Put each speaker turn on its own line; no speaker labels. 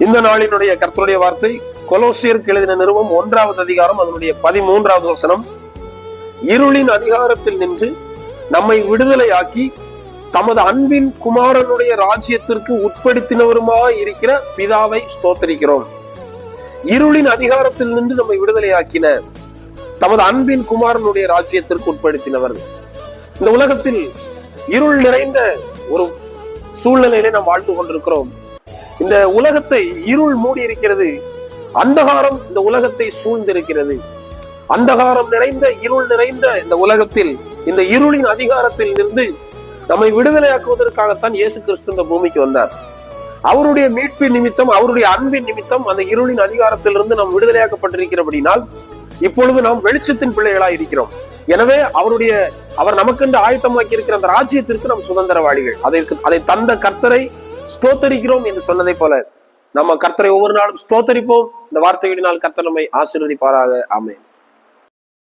இந்த நாளினுடைய கர்த்தருடைய வார்த்தை கொலோசியருக்கு எழுதின நிருபம் 1வது அதிகாரம் அதனுடைய 13வது வசனம். இருளின் அதிகாரத்தில் நின்று நம்மை விடுதலையாக்கி தமது அன்பின் குமாரனுடைய ராஜ்யத்திற்கு உட்படுத்தினவருமாய் இருக்கிற பிதாவை ஸ்தோத்தரிக்கிறோம். இருளின் அதிகாரத்தில் நின்று நம்மை விடுதலையாக்கின தமது அன்பின் குமாரனுடைய ராஜ்யத்திற்கு உட்படுத்தினவர். இந்த உலகத்தில் இருள் நிறைந்த ஒரு சூழ்நிலையிலே நாம் வாழ்ந்து கொண்டிருக்கிறோம். இந்த உலகத்தை இருள் மூடி இருக்கிறது. அந்தகாரம் இந்த உலகத்தை சூழ்ந்திருக்கிறது. அந்தகாரம் நிறைந்த இருள் நிறைந்த இந்த உலகத்தில் இந்த இருளின் அதிகாரத்தில் இருந்து நம்மை விடுதலையாக்குவதற்காகத்தான் இயேசு கிறிஸ்து இந்த பூமிக்கு வந்தார். அவருடைய மீட்பின் நிமித்தம், அவருடைய அன்பின் நிமித்தம் அந்த இருளின் அதிகாரத்திலிருந்து நாம் விடுதலையாக்கப்பட்டிருக்கிறபடினால் இப்பொழுது நாம் வெளிச்சத்தின் பிள்ளைகளாய் இருக்கிறோம். எனவே அவர் நமக்கென்று ஆயத்தமாக்கி இருக்கிற அந்த ராஜ்யத்திற்கு நாம் சுதந்திரவாளிகள். அதை தந்த கர்த்தரை ஸ்தோத்தரிக்கிறோம் என்று சொன்னதை போல நம்ம கர்த்தரை ஒவ்வொரு நாளும் ஸ்தோத்தரிப்போம். இந்த வார்த்தைகளினால் கர்த்தர் நம்மை ஆசீர்வதிப்பாராக. ஆமென்.